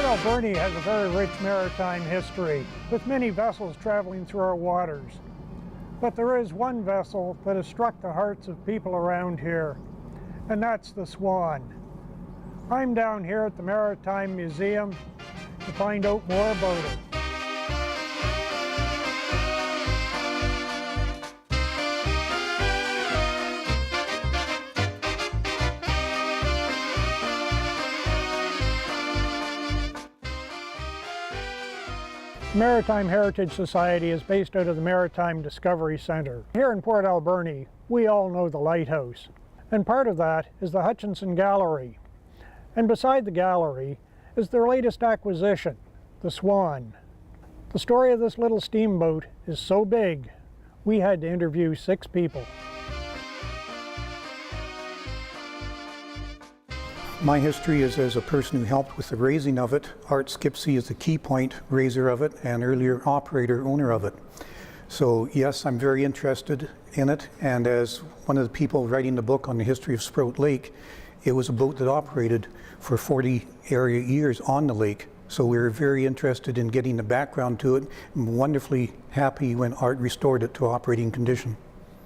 Alberni has a very rich maritime history, with many vessels traveling through our waters. But there is one vessel that has struck the hearts of people around here, and that's the Swan. I'm down here at the Maritime Museum to find out more about it. The Maritime Heritage Society is based out of the Maritime Discovery Center. Here in Port Alberni, we all know the lighthouse, and part of that is the Hutchinson Gallery. And beside the gallery is their latest acquisition, the Swan. The story of this little steamboat is so big, we had to interview 6 people. My history is as a person who helped with the raising of it. Art Skipsey is the key point raiser of it and earlier operator, owner of it. So yes, I'm very interested in it, and as one of the people writing the book on the history of Sprout Lake, it was a boat that operated for 40 area years on the lake. So we were very interested in getting the background to it, and wonderfully happy when Art restored it to operating condition.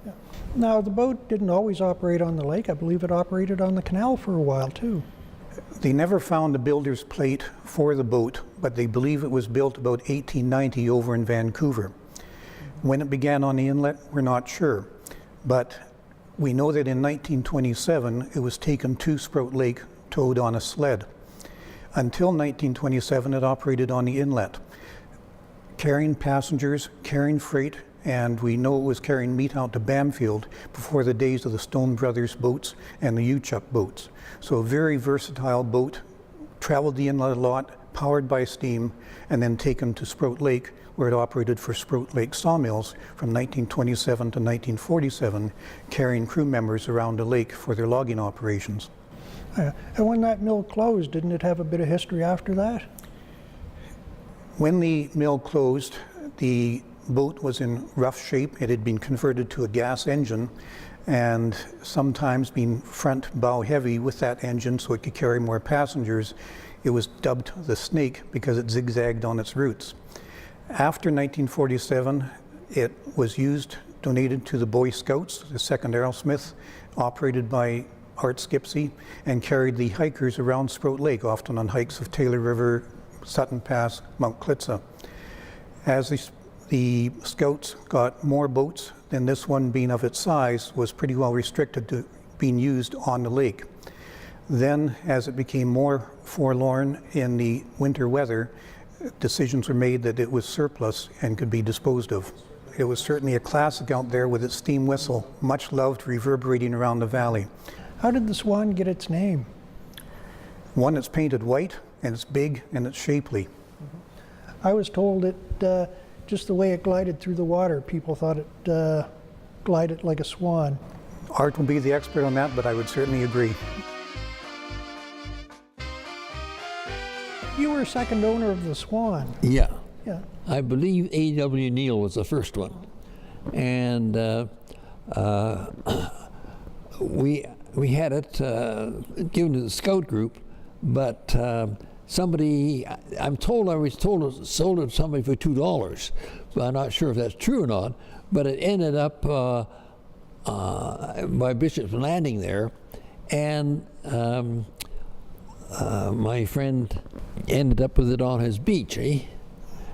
Yeah. Now, the boat didn't always operate on the lake. I believe it operated on the canal for a while too. They never found the builder's plate for the boat, but they believe it was built about 1890 over in Vancouver. When it began on the inlet, we're not sure, but we know that in 1927 it was taken to Sprout Lake, towed on a sled. Until 1927 it operated on the inlet, carrying passengers, carrying freight, and we know it was carrying meat out to Bamfield before the days of the Stone Brothers boats and the U-Chuck boats. So a very versatile boat, traveled the inlet a lot, powered by steam, and then taken to Sprout Lake, where it operated for Sprout Lake Sawmills from 1927 to 1947, carrying crew members around the lake for their logging operations. And when that mill closed, didn't it have a bit of history after that? When the mill closed, the boat was in rough shape. It had been converted to a gas engine, and sometimes being front bow heavy with that engine so it could carry more passengers, it was dubbed the Snake because it zigzagged on its routes. After 1947, it was used, donated to the Boy Scouts, the 2nd Arrowsmith, operated by Art Skipsey, and carried the hikers around Sprout Lake, often on hikes of Taylor River, Sutton Pass, Mount Klitza. As the Scouts got more boats, then this one, being of its size, was pretty well restricted to being used on the lake. Then, as it became more forlorn in the winter weather, decisions were made that it was surplus and could be disposed of. It was certainly a classic out there with its steam whistle, much loved, reverberating around the valley. How did the Swan get its name? One, it's painted white, and it's big, and it's shapely. I was told it, just the way it glided through the water, people thought it glided like a swan. Art will be the expert on that, but I would certainly agree. You were second owner of the Swan. Yeah. Yeah. I believe A.W. Neal was the first one. And we had it given to the scout group, but somebody, I'm told I was told sold it to somebody for $2. So I'm not sure if that's true or not, but it ended up by Bishop's Landing there, and my friend ended up with it on his beach,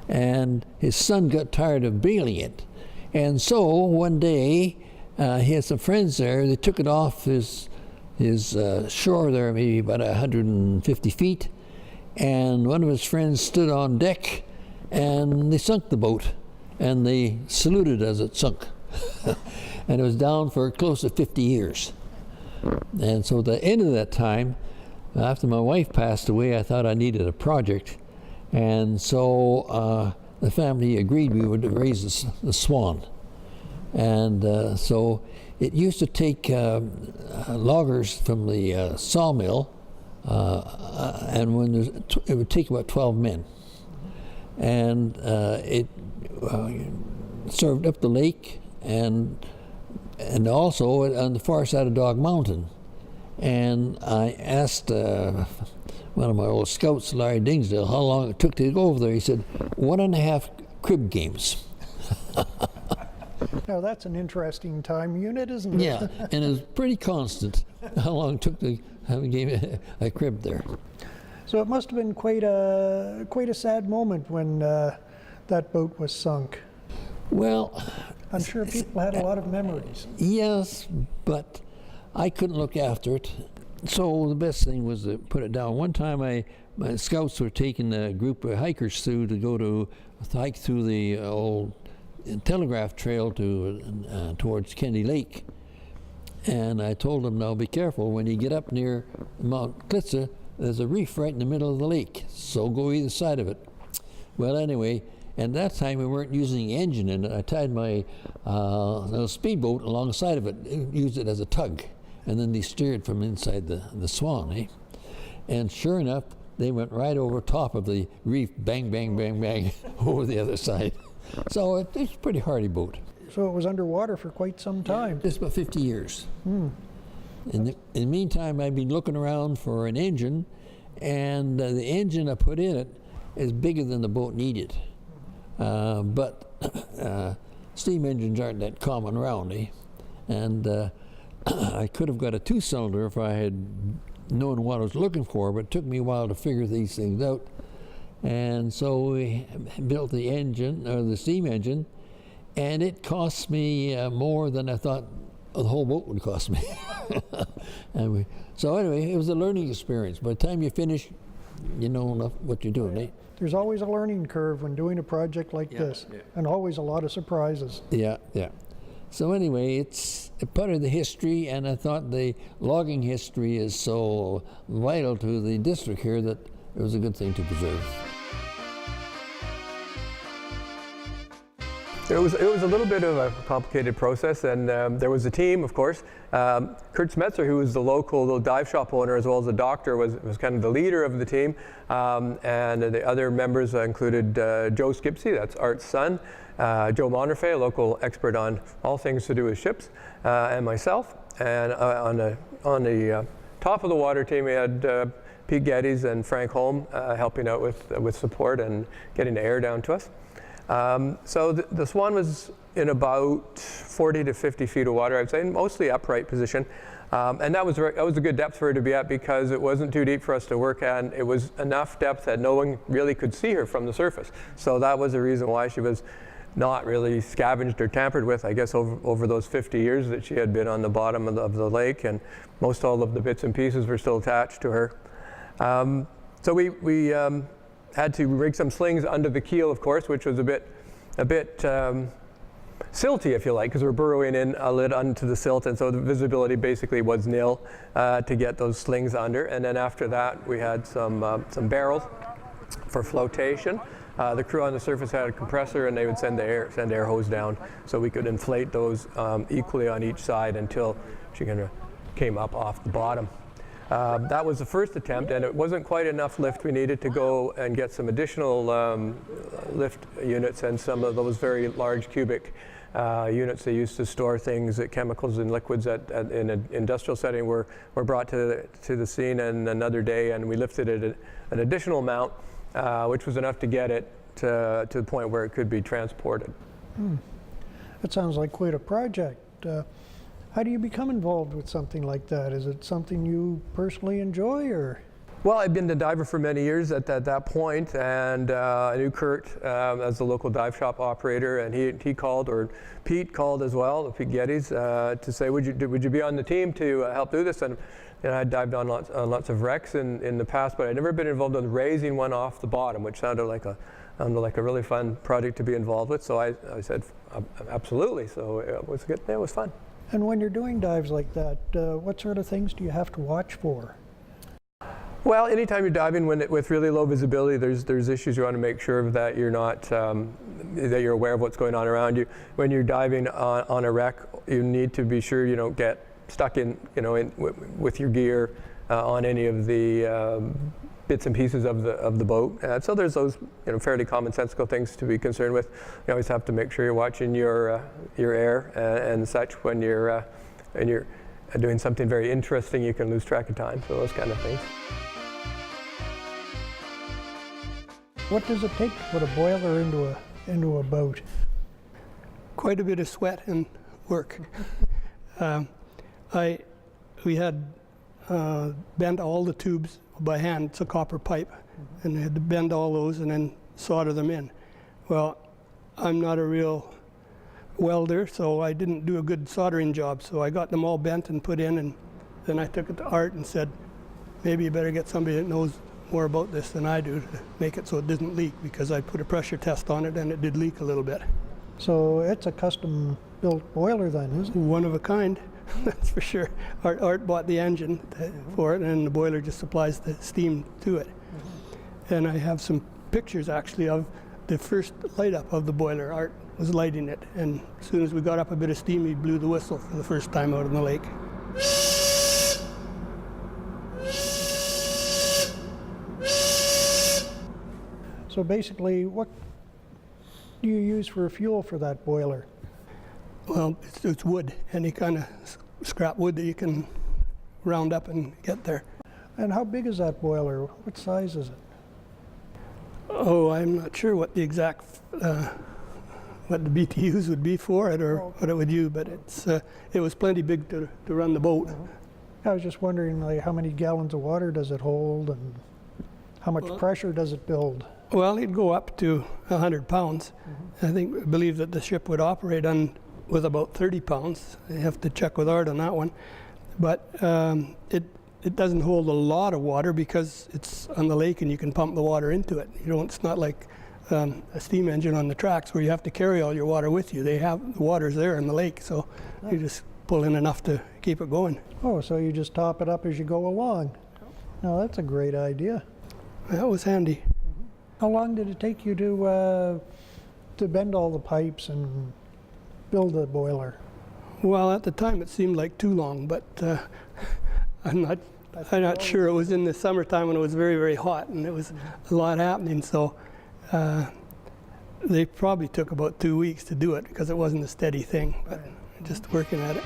and his son got tired of bailing it. And so one day, he had some friends there, they took it off his shore there, maybe about 150 feet, and one of his friends stood on deck, and they sunk the boat, and they saluted as it sunk. And it was down for close to 50 years. And so at the end of that time, after my wife passed away, I thought I needed a project, and so the family agreed we would raise the Swan. And so it used to take loggers from the sawmill, and when it would take about 12 men. And it served up the lake and also on the far side of Dog Mountain. And I asked one of my old scouts, Larry Dingsdale, how long it took to go over there. He said, 1.5 crib games. Now that's an interesting time unit, isn't it? Yeah, and it was pretty constant how long it took to have a game, a crib there. So it must have been quite a sad moment when that boat was sunk. Well, I'm sure people had a lot of memories. yes, but I couldn't look after it. So the best thing was to put it down. One time my scouts were taking a group of hikers through to go to hike through the old telegraph trail to towards Kennedy Lake. And I told them, now be careful, when you get up near Mount Klitza, there's a reef right in the middle of the lake, so go either side of it. Well, anyway, and that time we weren't using the engine in it. I tied my little speedboat alongside of it, used it as a tug, and then they steered from inside the Swan, eh? And sure enough, they went right over top of the reef, bang, bang, bang, bang, over the other side. So it's a pretty hardy boat. So it was underwater for quite some time. Just about 50 years. In the meantime, I've been looking around for an engine, and the engine I put in it is bigger than the boat needed. But steam engines aren't that common around, eh? And I could have got a 2-cylinder if I had known what I was looking for, but it took me a while to figure these things out. And so we built the engine, or the steam engine, and it cost me more than I thought the whole boat would cost me. So anyway, it was a learning experience. By the time you finish, you know what you're doing. Eh? There's always a learning curve when doing a project like this, and always a lot of surprises. Yeah, yeah. So anyway, it's a part of the history, and I thought the logging history is so vital to the district here that it was a good thing to preserve. It was a little bit of a complicated process, and there was a team, of course. Kurt Smetzer, who was the local dive shop owner as well as a doctor, was kind of the leader of the team. And the other members included Joe Skipsey, that's Art's son, Joe Monterfey, a local expert on all things to do with ships, and myself. And on the top of the water team, we had Pete Geddes and Frank Holm helping out with support and getting the air down to us. So the Swan was in about 40 to 50 feet of water, I'd say, mostly upright position. And that was a good depth for her to be at because it wasn't too deep for us to work at. And it was enough depth that no one really could see her from the surface. So that was the reason why she was not really scavenged or tampered with, I guess, over those 50 years that she had been on the bottom of the lake. And most all of the bits and pieces were still attached to her. So we had to rig some slings under the keel, of course, which was a bit silty, if you like, because we're burrowing in a lid onto the silt, and so the visibility basically was nil to get those slings under. And then after that, we had some barrels for flotation. The crew on the surface had a compressor, and they would send air hose down, so we could inflate those equally on each side until she kind of came up off the bottom. That was the first attempt, and it wasn't quite enough lift. We needed to go and get some additional lift units and some of those very large cubic units they used to store things, chemicals and liquids in an industrial setting were brought to the scene in another day, and we lifted it an additional amount, which was enough to get it to the point where it could be transported. That sounds like quite a project. How do you become involved with something like that? Is it something you personally enjoy, or? Well, I'd been a diver for many years at that point, and I knew Kurt as the local dive shop operator, and he called, or Pete called as well, Pete Geddes, to say, would you be on the team to help do this? And I dived on lots of wrecks in the past, but I'd never been involved in raising one off the bottom, which sounded like a really fun project to be involved with. So I said, absolutely. So it was good. It was fun. And when you're doing dives like that, what sort of things do you have to watch for? Well, anytime you're diving with really low visibility, there's issues you want to make sure that you're not that you're aware of what's going on around you. When you're diving on a wreck, you need to be sure you don't get stuck with your gear on any of the bits and pieces of the boat. So there's those fairly commonsensical things to be concerned with. You always have to make sure you're watching your air and such when you're doing something very interesting. You can lose track of time. So those kind of things. What does it take to put a boiler into a boat? Quite a bit of sweat and work. We had bent all the tubes by hand. It's a copper pipe, and we had to bend all those and then solder them in. Well, I'm not a real welder, so I didn't do a good soldering job. So I got them all bent and put in, and then I took it to Art and said, maybe you better get somebody that knows more about this than I do to make it so it doesn't leak, because I put a pressure test on it and it did leak a little bit. So it's a custom-built boiler then, isn't it? One of a kind, that's for sure. Art bought the engine for it, and the boiler just supplies the steam to it. And I have some pictures actually of the first light up of the boiler. Art was lighting it, and as soon as we got up a bit of steam, he blew the whistle for the first time out in the lake. So basically, what do you use for fuel for that boiler? Well, it's wood, any kind of scrap wood that you can round up and get there. And how big is that boiler? What size is it? Oh, I'm not sure what the exact, what the BTUs would be for it, or what it would use, but it was plenty big to run the boat. I was just wondering, like, how many gallons of water does it hold, and how much pressure does it build? Well, it'd go up to 100 pounds. I believe that the ship would operate with about 30 pounds. I have to check with Art on that one. But it doesn't hold a lot of water because it's on the lake and you can pump the water into it. It's not like a steam engine on the tracks where you have to carry all your water with you. The water's there in the lake, so you just pull in enough to keep it going. Oh, so you just top it up as you go along. Now that's a great idea. That was handy. How long did it take you to bend all the pipes and build the boiler? Well, at the time it seemed like too long, but I'm not sure. It was in the summertime when it was very, very hot, and it was a lot happening. So they probably took about 2 weeks to do it because it wasn't a steady thing, but just working at it.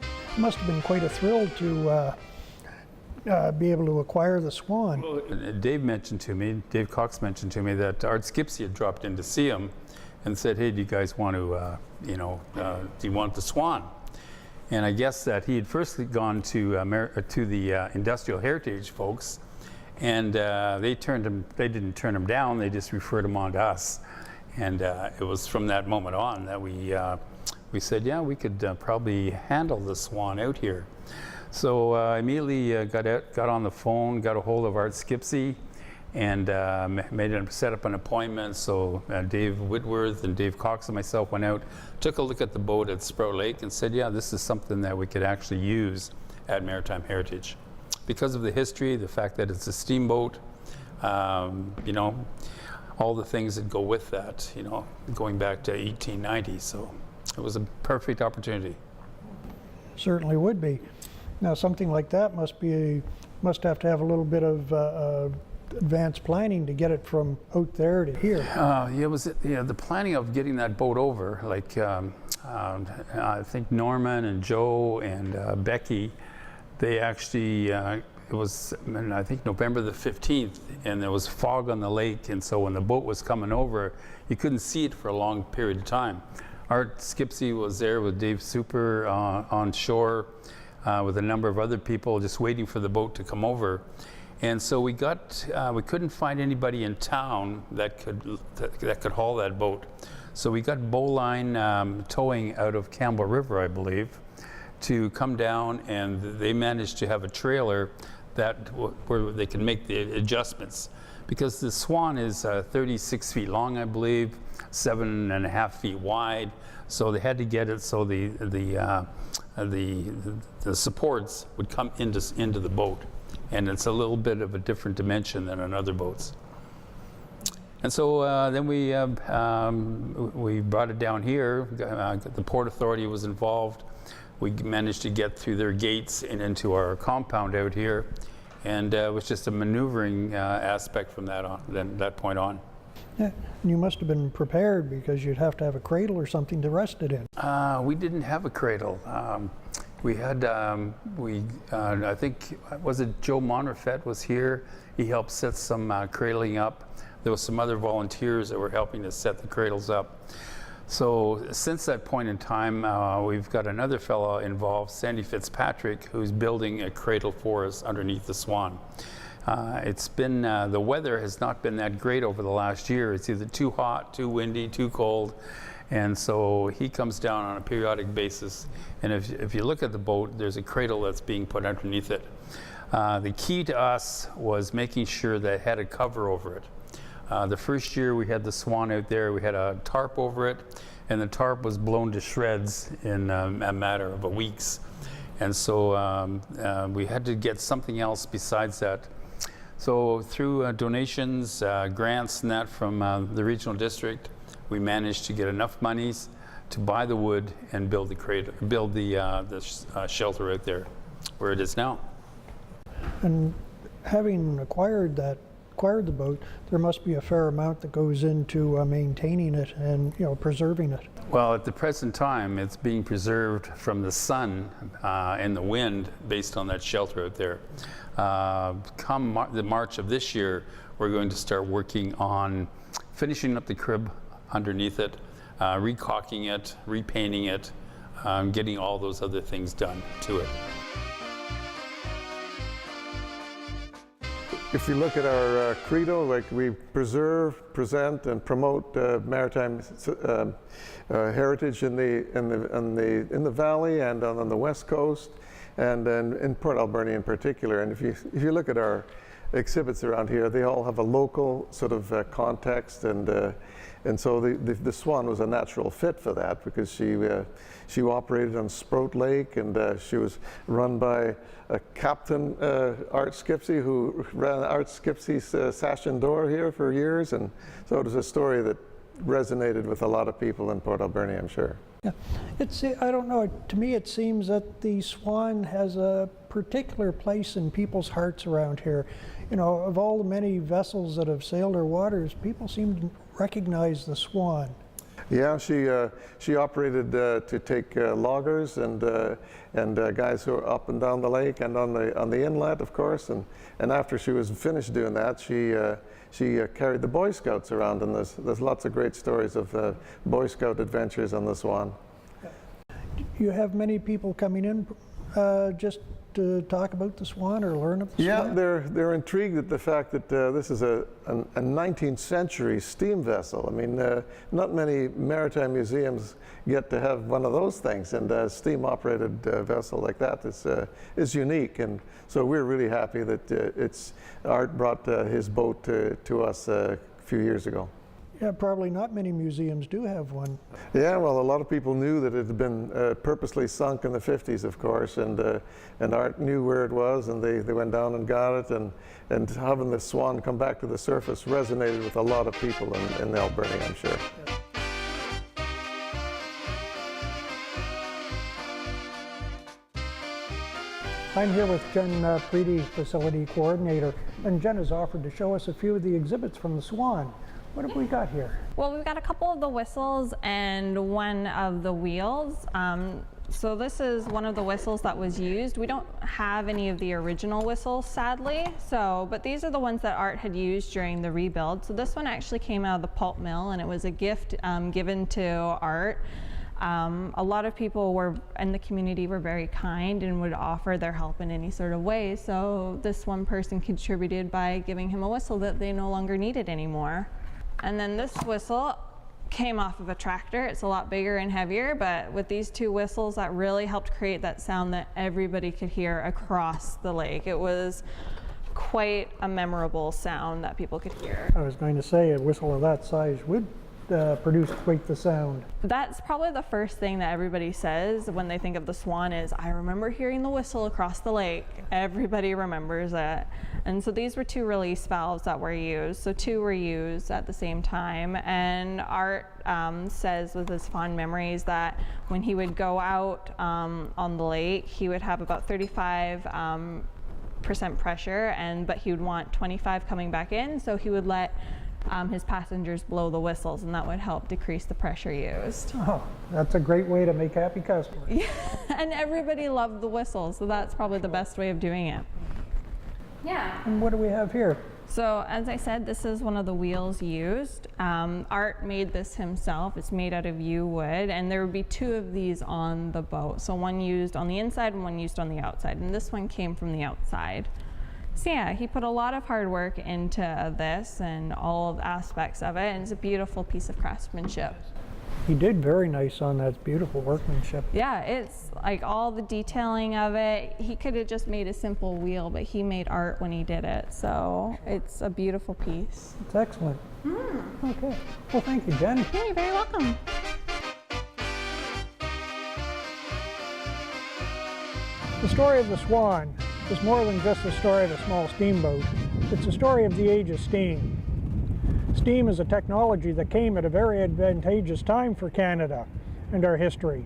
It must have been quite a thrill to be able to acquire the Swan. Well, Dave Cox mentioned to me that Art Skipsey had dropped in to see him and said, hey, do you guys want to, do you want the Swan? And I guess that he had first gone to the Industrial Heritage folks, and they didn't turn him down, they just referred him on to us. And it was from that moment on that we said, yeah, we could probably handle the Swan out here. So immediately got on the phone, got a hold of Art Skipsey, and set up an appointment. So Dave Whitworth and Dave Cox and myself went out, took a look at the boat at Sprout Lake, and said, yeah, this is something that we could actually use at Maritime Heritage. Because of the history, the fact that it's a steamboat, all the things that go with that, going back to 1890. So it was a perfect opportunity. Certainly would be. Now, something like that must have to have a little bit of advanced planning to get it from out there to here. It was the planning of getting that boat over. Like I think Norman and Joe and Becky, they actually it was I think November the 15th, and there was fog on the lake, and so when the boat was coming over, you couldn't see it for a long period of time. Art Skipsey was there with Dave Super on shore. With a number of other people just waiting for the boat to come over. And so we couldn't find anybody in town that could haul that boat. So we got Bowline Towing out of Campbell River, I believe, to come down, and they managed to have a trailer where they can make the adjustments. Because the Swan is 36 feet long, I believe, 7.5 feet wide. So they had to get it so the supports would come into the boat, and it's a little bit of a different dimension than on other boats. And so then we brought it down here. The Port Authority was involved. We managed to get through their gates and into our compound out here, and it was just a maneuvering aspect from that point on. Yeah, and you must have been prepared because you'd have to have a cradle or something to rest it in. We didn't have a cradle. We had, I think, was it Joe Monrefet was here? He helped set some cradling up. There was some other volunteers that were helping to set the cradles up. So since that point in time, we've got another fellow involved, Sandy Fitzpatrick, who's building a cradle for us underneath the Swan. It's been, the weather has not been that great over the last year. It's either too hot, too windy, too cold. And so he comes down on a periodic basis. And if you look at the boat, there's a cradle that's being put underneath it. The key to us was making sure that it had a cover over it. The first year we had the Swan out there, we had a tarp over it, and the tarp was blown to shreds in a matter of weeks. And so we had to get something else besides that. So through donations, grants and that from the regional district, we managed to get enough monies to buy the wood and build the cradle, build the shelter out there where it is now. And having acquired the boat, there must be a fair amount that goes into maintaining it and preserving it. Well, at the present time, it's being preserved from the sun and the wind based on that shelter out there. Come the March of this year, we're going to start working on finishing up the crib underneath it, recaulking it, repainting it, getting all those other things done to it. If you look at our credo, like we preserve, present, and promote maritime heritage in the valley and on the west coast, and in Port Alberni in particular. And if you look at our exhibits around here, they all have a local sort of context, and so the Swan was a natural fit for that, because she operated on Sproat Lake, and she was run by a Captain Art Skipsey, who ran Art Skipsey's Sash and Door here for years, and so it was a story that resonated with a lot of people in Port Alberni, I'm sure. Yeah, I don't know, to me it seems that the Swan has a particular place in people's hearts around here. Of all the many vessels that have sailed our waters, people seem to recognize the Swan. Yeah, she operated to take loggers and guys who are up and down the lake and on the inlet, of course. And after she was finished doing that, she carried the Boy Scouts around, and there's lots of great stories of Boy Scout adventures on the Swan. You have many people coming in just to talk about the Swan or learn of the Swan? Yeah, they're intrigued at the fact that this is a 19th century steam vessel. I mean, not many maritime museums get to have one of those things, and a steam-operated vessel like that is unique. And so we're really happy that Art brought his boat to us a few years ago. Yeah, probably not many museums do have one. Yeah, well, a lot of people knew that it had been purposely sunk in the 50s, of course, and Art knew where it was, and they went down and got it, and having the Swan come back to the surface resonated with a lot of people in Alberni, I'm sure. I'm here with Jen Preedy, Facility Coordinator, and Jen has offered to show us a few of the exhibits from the Swan. What have we got here? Well, we've got a couple of the whistles and one of the wheels. So this is one of the whistles that was used. We don't have any of the original whistles, sadly, but these are the ones that Art had used during the rebuild. So this one actually came out of the pulp mill, and it was a gift given to Art. A lot of people in the community were very kind and would offer their help in any sort of way. So this one person contributed by giving him a whistle that they no longer needed anymore. And then this whistle came off of a tractor. It's a lot bigger and heavier, but with these two whistles, that really helped create that sound that everybody could hear across the lake. It was quite a memorable sound that people could hear. I was going to say a whistle of that size would produce quite the sound. That's probably the first thing that everybody says when they think of the Swan is, I remember hearing the whistle across the lake. Everybody remembers it. And so these were two release valves that were used. So two were used at the same time. And Art says with his fond memories that when he would go out on the lake, he would have about 35% pressure, but he would want 25 coming back in. So he would let his passengers blow the whistles, and that would help decrease the pressure used. Oh, that's a great way to make happy customers. Yeah, and everybody loved the whistles, so that's probably the best way of doing it. Yeah. And what do we have here? So as I said, this is one of the wheels used. Art made this himself. It's made out of yew wood, and there would be 2 of these on the boat. So one used on the inside and one used on the outside, and this one came from the outside. So yeah, he put a lot of hard work into this and all of the aspects of it, and it's a beautiful piece of craftsmanship. He did very nice on that. It's beautiful workmanship. Yeah, it's like all the detailing of it. He could have just made a simple wheel, but he made art when he did it. So it's a beautiful piece. It's excellent. Okay. Well, thank you, Jen. Yeah, you're very welcome. The story of the Swan is more than just the story of a small steamboat. It's a story of the age of steam. Steam is a technology that came at a very advantageous time for Canada and our history.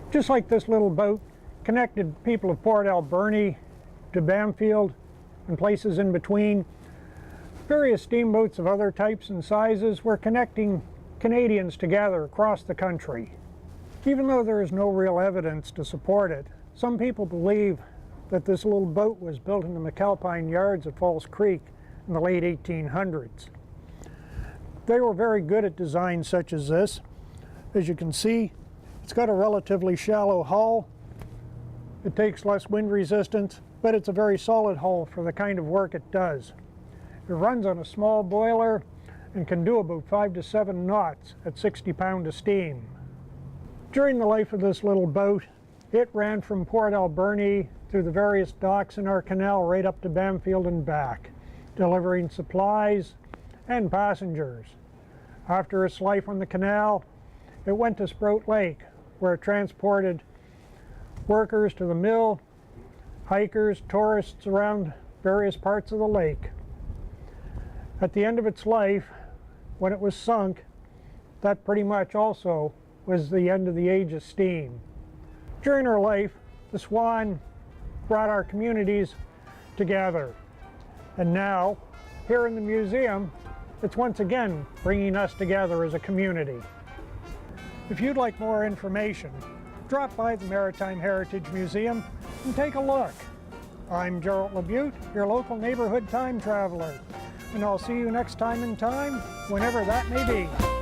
Just like this little boat connected people of Port Alberni to Bamfield and places in between, various steamboats of other types and sizes were connecting Canadians together across the country. Even though there is no real evidence to support it, some people believe that this little boat was built in the McAlpine yards at Falls Creek in the late 1800s. They were very good at designs such as this. As you can see, it's got a relatively shallow hull. It takes less wind resistance, but it's a very solid hull for the kind of work it does. It runs on a small boiler and can do about 5 to 7 knots at 60 pounds of steam. During the life of this little boat, it ran from Port Alberni through the various docks in our canal right up to Bamfield and back, delivering supplies and passengers. After its life on the canal, it went to Sprout Lake, where it transported workers to the mill, hikers, tourists around various parts of the lake. At the end of its life, when it was sunk, that pretty much also was the end of the age of steam. During her life, the Swan brought our communities together. And now, here in the museum, it's once again bringing us together as a community. If you'd like more information, drop by the Maritime Heritage Museum and take a look. I'm Gerald LaBute, your local neighborhood time traveler, and I'll see you next time in time, whenever that may be.